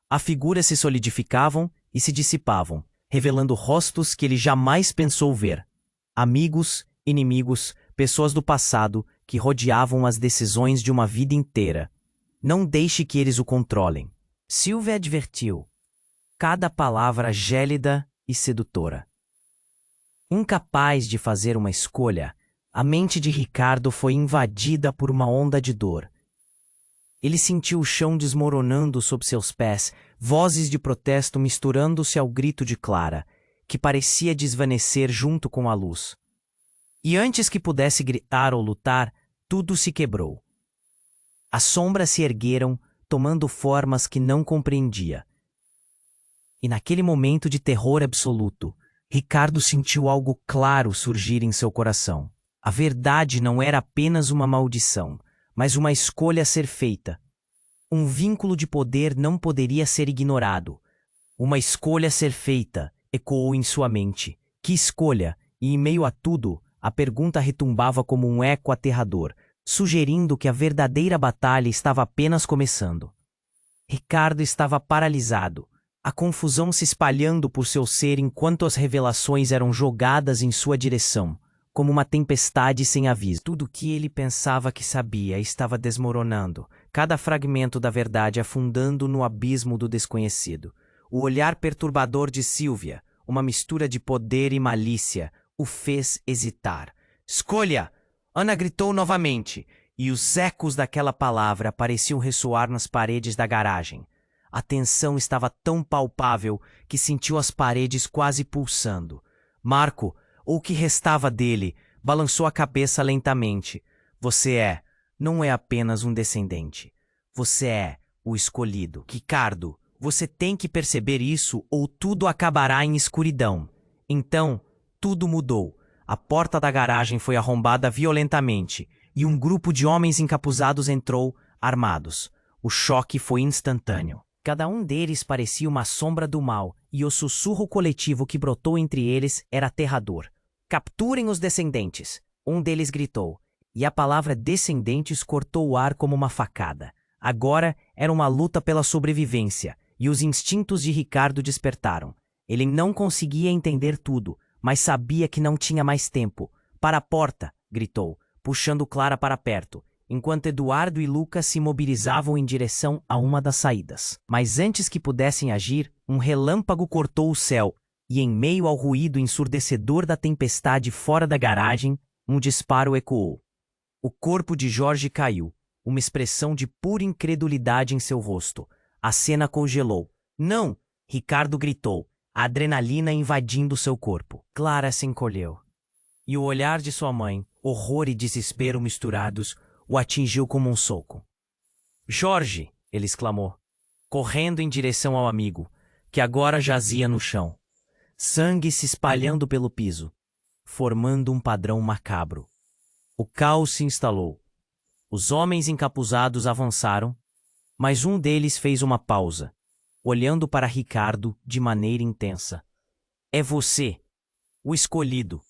As figuras se solidificavam e se dissipavam, revelando rostos que ele jamais pensou ver. Amigos, inimigos, pessoas do passado que rodeavam as decisões de uma vida inteira. Não deixe que eles o controlem. Sílvia advertiu, cada palavra gélida e sedutora. Incapaz de fazer uma escolha, a mente de Ricardo foi invadida por uma onda de dor. Ele sentiu o chão desmoronando sob seus pés, vozes de protesto misturando-se ao grito de Clara, que parecia desvanecer junto com a luz. E antes que pudesse gritar ou lutar, tudo se quebrou. As sombras se ergueram, tomando formas que não compreendia. E naquele momento de terror absoluto, Ricardo sentiu algo claro surgir em seu coração. A verdade não era apenas uma maldição, mas uma escolha a ser feita. Um vínculo de poder não poderia ser ignorado. Uma escolha a ser feita, ecoou em sua mente. Que escolha? E em meio a tudo, a pergunta retumbava como um eco aterrador, sugerindo que a verdadeira batalha estava apenas começando. Ricardo estava paralisado, a confusão se espalhando por seu ser enquanto as revelações eram jogadas em sua direção, como uma tempestade sem aviso. Tudo o que ele pensava que sabia estava desmoronando, cada fragmento da verdade afundando no abismo do desconhecido. O olhar perturbador de Sylvia, uma mistura de poder e malícia, o fez hesitar. Escolha! Ana gritou novamente, e os ecos daquela palavra pareciam ressoar nas paredes da garagem. A tensão estava tão palpável que sentiu as paredes quase pulsando. Marco, ou o que restava dele, balançou a cabeça lentamente. Você não é apenas um descendente. Você é o escolhido. Ricardo, você tem que perceber isso ou tudo acabará em escuridão. Então, tudo mudou. A porta da garagem foi arrombada violentamente e um grupo de homens encapuzados entrou, armados. O choque foi instantâneo. Cada um deles parecia uma sombra do mal, e o sussurro coletivo que brotou entre eles era aterrador. Capturem os descendentes! Um deles gritou, e a palavra descendentes cortou o ar como uma facada. Agora era uma luta pela sobrevivência, e os instintos de Ricardo despertaram. Ele não conseguia entender tudo, mas sabia que não tinha mais tempo. Para a porta! Gritou, puxando Clara para perto, enquanto Eduardo e Lucas se mobilizavam em direção a uma das saídas. Mas antes que pudessem agir, um relâmpago cortou o céu, e em meio ao ruído ensurdecedor da tempestade fora da garagem, um disparo ecoou. O corpo de Jorge caiu, uma expressão de pura incredulidade em seu rosto. A cena congelou. Não! Ricardo gritou, a adrenalina invadindo seu corpo. Clara se encolheu. E o olhar de sua mãe, horror e desespero misturados, o atingiu como um soco. Jorge! Ele exclamou, correndo em direção ao amigo, que agora jazia no chão. Sangue se espalhando pelo piso, formando um padrão macabro. O caos se instalou. Os homens encapuzados avançaram, mas um deles fez uma pausa, olhando para Ricardo de maneira intensa. É você, o escolhido.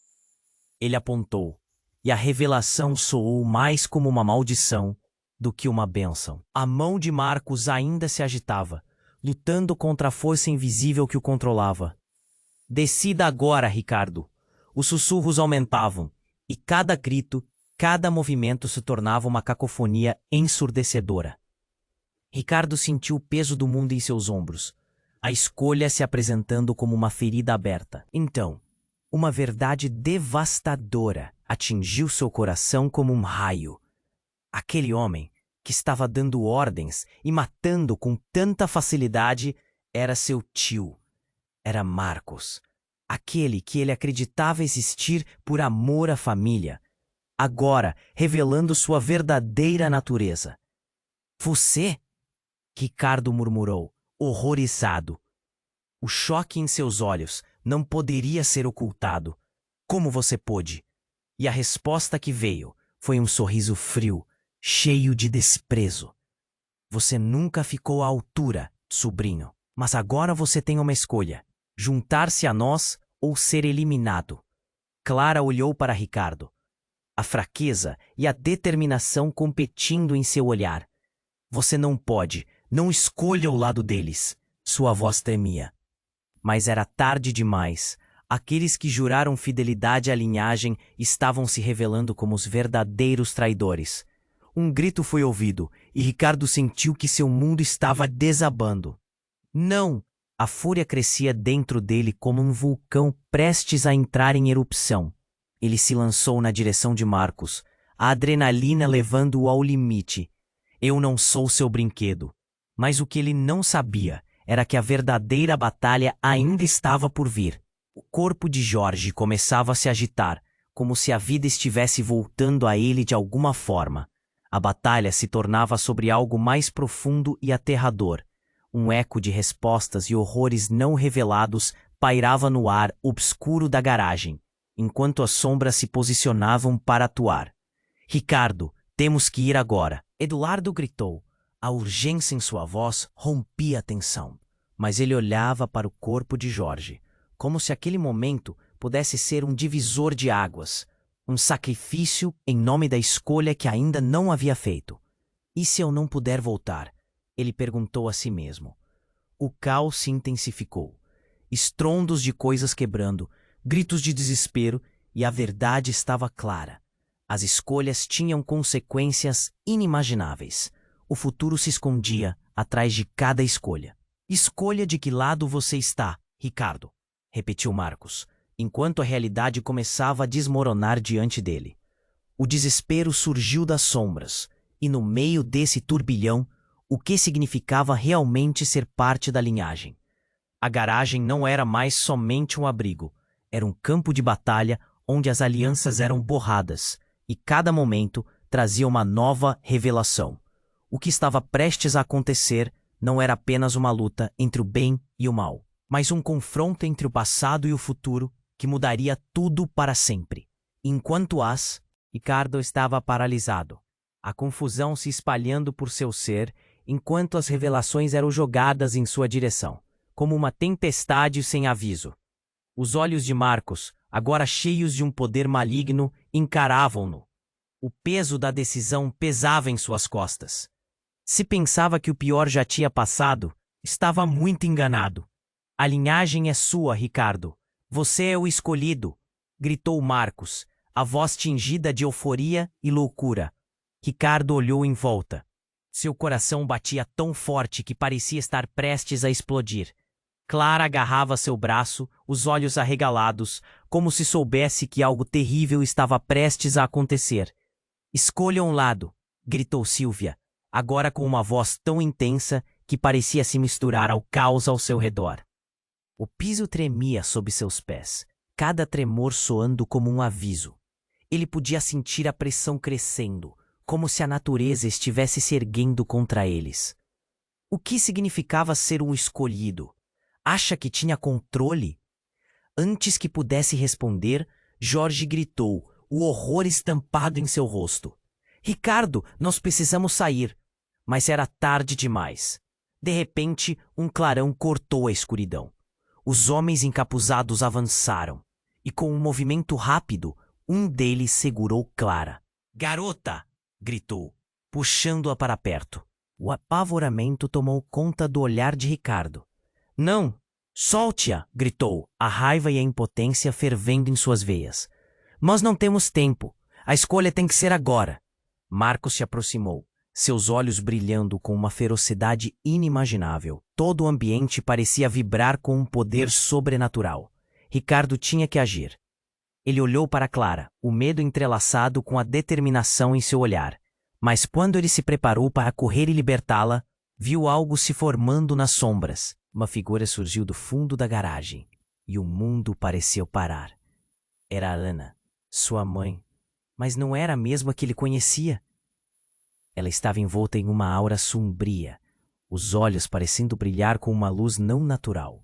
Ele apontou, e a revelação soou mais como uma maldição do que uma bênção. A mão de Marcos ainda se agitava, lutando contra a força invisível que o controlava. Decida agora, Ricardo. Os sussurros aumentavam, e cada grito, cada movimento se tornava uma cacofonia ensurdecedora. Ricardo sentiu o peso do mundo em seus ombros, a escolha se apresentando como uma ferida aberta. Então, uma verdade devastadora atingiu seu coração como um raio. Aquele homem, que estava dando ordens e matando com tanta facilidade, era seu tio. Era Marcos, aquele que ele acreditava existir por amor à família, agora revelando sua verdadeira natureza. Você? Ricardo murmurou, horrorizado. O choque em seus olhos não poderia ser ocultado. Como você pôde? E a resposta que veio foi um sorriso frio, cheio de desprezo. Você nunca ficou à altura, sobrinho. Mas agora você tem uma escolha: juntar-se a nós ou ser eliminado. Clara olhou para Ricardo, a fraqueza e a determinação competindo em seu olhar. Você não pode, não escolha o lado deles. Sua voz tremia. Mas era tarde demais. Aqueles que juraram fidelidade à linhagem estavam se revelando como os verdadeiros traidores. Um grito foi ouvido, e Ricardo sentiu que seu mundo estava desabando. Não! A fúria crescia dentro dele como um vulcão prestes a entrar em erupção. Ele se lançou na direção de Marcos, a adrenalina levando-o ao limite. Eu não sou seu brinquedo. Mas o que ele não sabia era que a verdadeira batalha ainda estava por vir. O corpo de Jorge começava a se agitar, como se a vida estivesse voltando a ele de alguma forma. A batalha se tornava sobre algo mais profundo e aterrador. Um eco de respostas e horrores não revelados pairava no ar obscuro da garagem, enquanto as sombras se posicionavam para atuar. Ricardo, temos que ir agora. Eduardo gritou. A urgência em sua voz rompia a tensão, mas ele olhava para o corpo de Jorge, como se aquele momento pudesse ser um divisor de águas, um sacrifício em nome da escolha que ainda não havia feito. E se eu não puder voltar? Ele perguntou a si mesmo. O caos se intensificou. Estrondos de coisas quebrando, gritos de desespero, e a verdade estava clara. As escolhas tinham consequências inimagináveis. O futuro se escondia atrás de cada escolha. Escolha de que lado você está, Ricardo, repetiu Marcos, enquanto a realidade começava a desmoronar diante dele. O desespero surgiu das sombras, e no meio desse turbilhão, o que significava realmente ser parte da linhagem. A garagem não era mais somente um abrigo, era um campo de batalha onde as alianças eram borradas, e cada momento trazia uma nova revelação. O que estava prestes a acontecer não era apenas uma luta entre o bem e o mal, mas um confronto entre o passado e o futuro que mudaria tudo para sempre. Enquanto Ricardo estava paralisado, a confusão se espalhando por seu ser, enquanto as revelações eram jogadas em sua direção, como uma tempestade sem aviso. Os olhos de Marcos, agora cheios de um poder maligno, encaravam-no. O peso da decisão pesava em suas costas. Se pensava que o pior já tinha passado, estava muito enganado. A linhagem é sua, Ricardo. Você é o escolhido, gritou Marcos, a voz tingida de euforia e loucura. Ricardo olhou em volta. Seu coração batia tão forte que parecia estar prestes a explodir. Clara agarrava seu braço, os olhos arregalados, como se soubesse que algo terrível estava prestes a acontecer. Escolha um lado, gritou Silvia, agora com uma voz tão intensa que parecia se misturar ao caos ao seu redor. O piso tremia sob seus pés, cada tremor soando como um aviso. Ele podia sentir a pressão crescendo, como se a natureza estivesse se erguendo contra eles. O que significava ser um escolhido? Acha que tinha controle? Antes que pudesse responder, Jorge gritou, o horror estampado em seu rosto. Ricardo, nós precisamos sair. Mas era tarde demais. De repente, um clarão cortou a escuridão. Os homens encapuzados avançaram, e com um movimento rápido, um deles segurou Clara. Garota! Gritou, puxando-a para perto. O apavoramento tomou conta do olhar de Ricardo. Não! Solte-a! Gritou, a raiva e a impotência fervendo em suas veias. Nós não temos tempo. A escolha tem que ser agora. Marcos se aproximou, seus olhos brilhando com uma ferocidade inimaginável. Todo o ambiente parecia vibrar com um poder sobrenatural. Ricardo tinha que agir. Ele olhou para Clara, o medo entrelaçado com a determinação em seu olhar. Mas quando ele se preparou para correr e libertá-la, viu algo se formando nas sombras. Uma figura surgiu do fundo da garagem, e o mundo pareceu parar. Era Ana, sua mãe, mas não era a mesma que ele conhecia. Ela estava envolta em uma aura sombria, os olhos parecendo brilhar com uma luz não natural.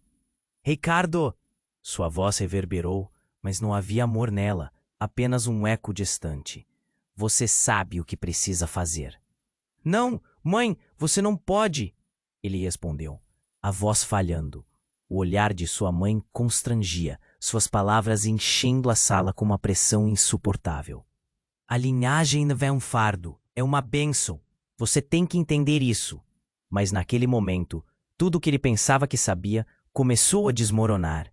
Ricardo! Sua voz reverberou, mas não havia amor nela, apenas um eco distante. Você sabe o que precisa fazer. Não, mãe, você não pode! Ele respondeu, a voz falhando. O olhar de sua mãe constrangia, suas palavras enchendo a sala com uma pressão insuportável. A linhagem não é um fardo, é uma bênção. Você tem que entender isso. Mas naquele momento, tudo o que ele pensava que sabia começou a desmoronar.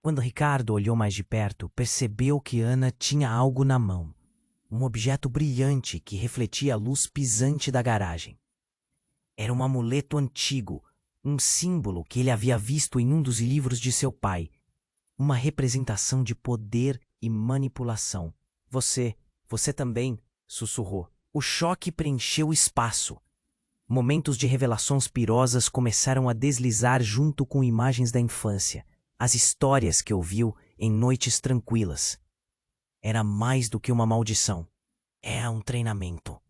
Quando Ricardo olhou mais de perto, percebeu que Ana tinha algo na mão. Um objeto brilhante que refletia a luz pisante da garagem. Era um amuleto antigo, um símbolo que ele havia visto em um dos livros de seu pai. Uma representação de poder e manipulação. Você também, sussurrou. O choque preencheu o espaço. Momentos de revelações pirosas começaram a deslizar junto com imagens da infância, as histórias que ouviu em noites tranquilas. Era mais do que uma maldição. Era um treinamento.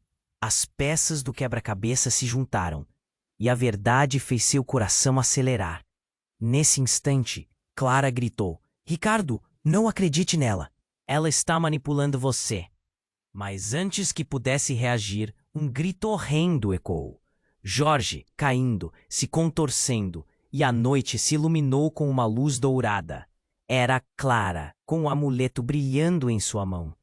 As peças do quebra-cabeça se juntaram, e a verdade fez seu coração acelerar. Nesse instante, Clara gritou: Ricardo, não acredite nela. Ela está manipulando você. Mas antes que pudesse reagir, um grito horrendo ecoou. Jorge, caindo, se contorcendo, e a noite se iluminou com uma luz dourada. Era Clara, com o amuleto brilhando em sua mão.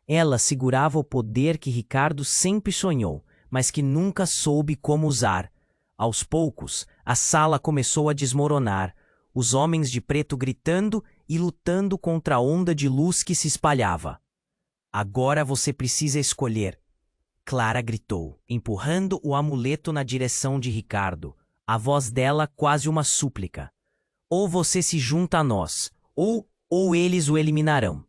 Ela segurava o poder que Ricardo sempre sonhou, mas que nunca soube como usar. Aos poucos, a sala começou a desmoronar, os homens de preto gritando e lutando contra a onda de luz que se espalhava. Agora você precisa escolher, Clara gritou, empurrando o amuleto na direção de Ricardo, a voz dela quase uma súplica. Ou você se junta a nós, ou eles o eliminarão.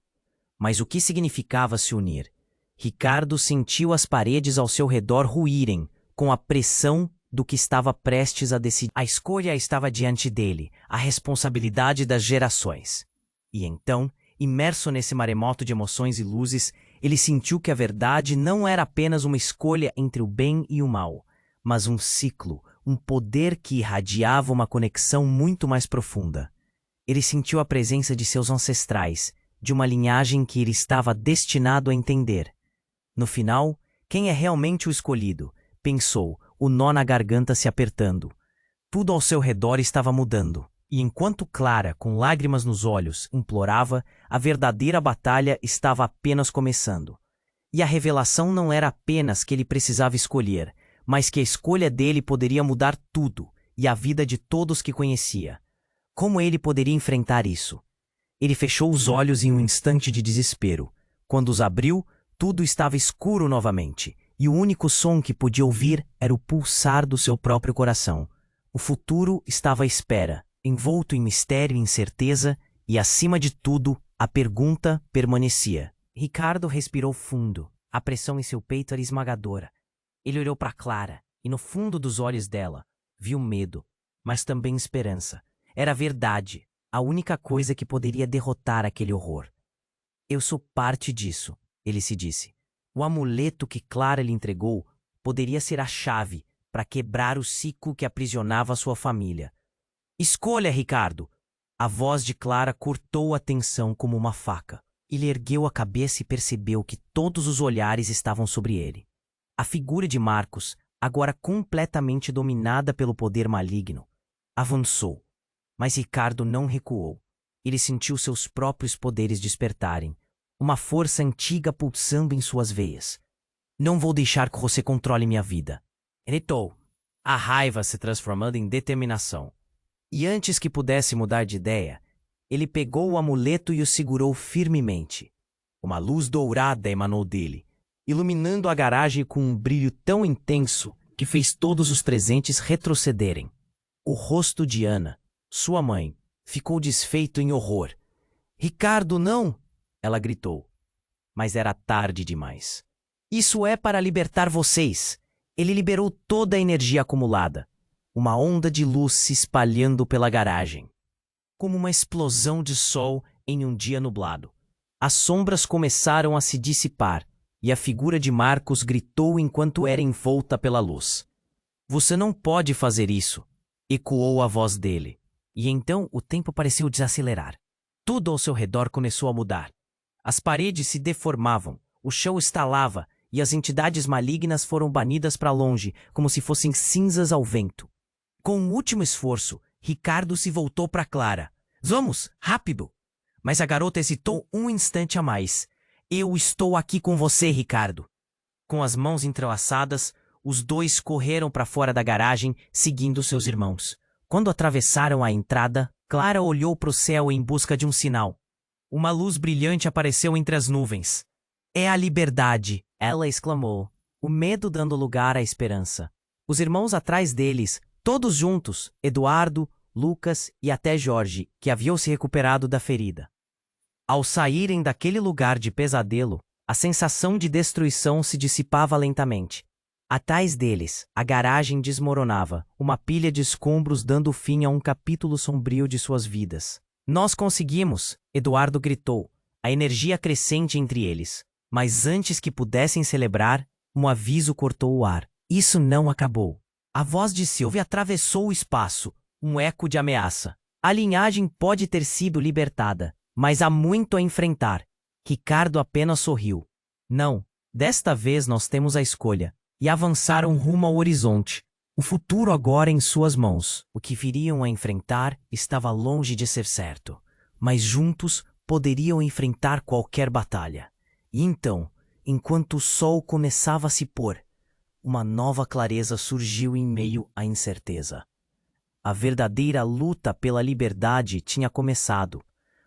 Mas o que significava se unir? Ricardo sentiu as paredes ao seu redor ruírem, com a pressão do que estava prestes a decidir. A escolha estava diante dele, a responsabilidade das gerações. E então, imerso nesse maremoto de emoções e luzes, ele sentiu que a verdade não era apenas uma escolha entre o bem e o mal, mas um ciclo, um poder que irradiava uma conexão muito mais profunda. Ele sentiu a presença de seus ancestrais, de uma linhagem que ele estava destinado a entender. No final, quem é realmente o escolhido? Pensou, o nó na garganta se apertando. Tudo ao seu redor estava mudando. E enquanto Clara, com lágrimas nos olhos, implorava, a verdadeira batalha estava apenas começando. E a revelação não era apenas que ele precisava escolher, mas que a escolha dele poderia mudar tudo, e a vida de todos que conhecia. Como ele poderia enfrentar isso? Ele fechou os olhos em um instante de desespero. Quando os abriu, tudo estava escuro novamente, e o único som que podia ouvir era o pulsar do seu próprio coração. O futuro estava à espera, envolto em mistério e incerteza, e, acima de tudo, a pergunta permanecia. Ricardo respirou fundo. A pressão em seu peito era esmagadora. Ele olhou para Clara, e no fundo dos olhos dela, viu medo, mas também esperança. Era a verdade, a única coisa que poderia derrotar aquele horror. Eu sou parte disso, ele se disse. O amuleto que Clara lhe entregou poderia ser a chave para quebrar o ciclo que aprisionava sua família. Escolha, Ricardo! A voz de Clara cortou a tensão como uma faca. Ele ergueu a cabeça e percebeu que todos os olhares estavam sobre ele. A figura de Marcos, agora completamente dominada pelo poder maligno, avançou. Mas Ricardo não recuou. Ele sentiu seus próprios poderes despertarem, uma força antiga pulsando em suas veias. Não vou deixar que você controle minha vida, gritou, a raiva se transformando em determinação. E antes que pudesse mudar de ideia, ele pegou o amuleto e o segurou firmemente. Uma luz dourada emanou dele, iluminando a garagem com um brilho tão intenso que fez todos os presentes retrocederem. O rosto de Ana, sua mãe, ficou desfeito em horror. Ricardo, não! Ela gritou. Mas era tarde demais. Isso é para libertar vocês. Ele liberou toda a energia acumulada. Uma onda de luz se espalhando pela garagem. Como uma explosão de sol em um dia nublado. As sombras começaram a se dissipar e a figura de Marcos gritou enquanto era envolta pela luz. Você não pode fazer isso, ecoou a voz dele. E então o tempo pareceu desacelerar. Tudo ao seu redor começou a mudar. As paredes se deformavam, o chão estalava e as entidades malignas foram banidas para longe, como se fossem cinzas ao vento. Com um último esforço, Ricardo se voltou para Clara. Vamos, rápido! Mas a garota hesitou um instante a mais. Eu estou aqui com você, Ricardo. Com as mãos entrelaçadas, os dois correram para fora da garagem, seguindo seus irmãos. Quando atravessaram a entrada, Clara olhou para o céu em busca de um sinal. Uma luz brilhante apareceu entre as nuvens. É a liberdade, ela exclamou, o medo dando lugar à esperança. Os irmãos atrás deles, todos juntos, Eduardo, Lucas e até Jorge, que haviam se recuperado da ferida. Ao saírem daquele lugar de pesadelo, a sensação de destruição se dissipava lentamente. Atrás deles, a garagem desmoronava, uma pilha de escombros dando fim a um capítulo sombrio de suas vidas. Nós conseguimos, Eduardo gritou, a energia crescente entre eles. Mas antes que pudessem celebrar, um aviso cortou o ar. Isso não acabou. A voz de Sylvie atravessou o espaço, um eco de ameaça. A linhagem pode ter sido libertada, mas há muito a enfrentar. Ricardo apenas sorriu. Não, desta vez nós temos a escolha. E avançaram rumo ao horizonte. O futuro agora em suas mãos. O que viriam a enfrentar estava longe de ser certo, mas juntos poderiam enfrentar qualquer batalha. E então, enquanto o sol começava a se pôr, uma nova clareza surgiu em meio à incerteza. A verdadeira luta pela liberdade tinha começado,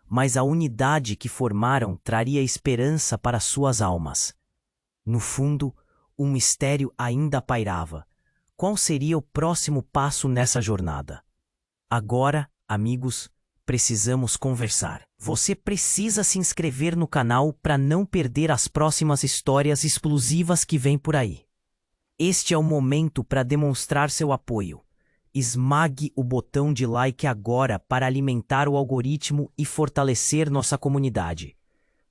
mas a unidade que formaram traria esperança para suas almas. No fundo, um mistério ainda pairava. Qual seria o próximo passo nessa jornada? Agora, amigos, precisamos conversar. Você precisa se inscrever no canal para não perder as próximas histórias explosivas que vêm por aí. Este é o momento para demonstrar seu apoio. Esmague o botão de like agora para alimentar o algoritmo e fortalecer nossa comunidade.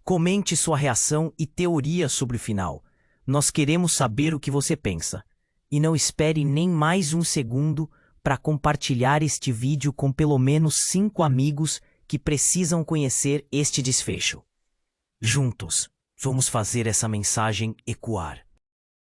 Comente sua reação e teoria sobre o final. Nós queremos saber o que você pensa. E não espere nem mais um segundo para compartilhar este vídeo com pelo menos 5 amigos que precisam conhecer este desfecho. Juntos, vamos fazer essa mensagem ecoar.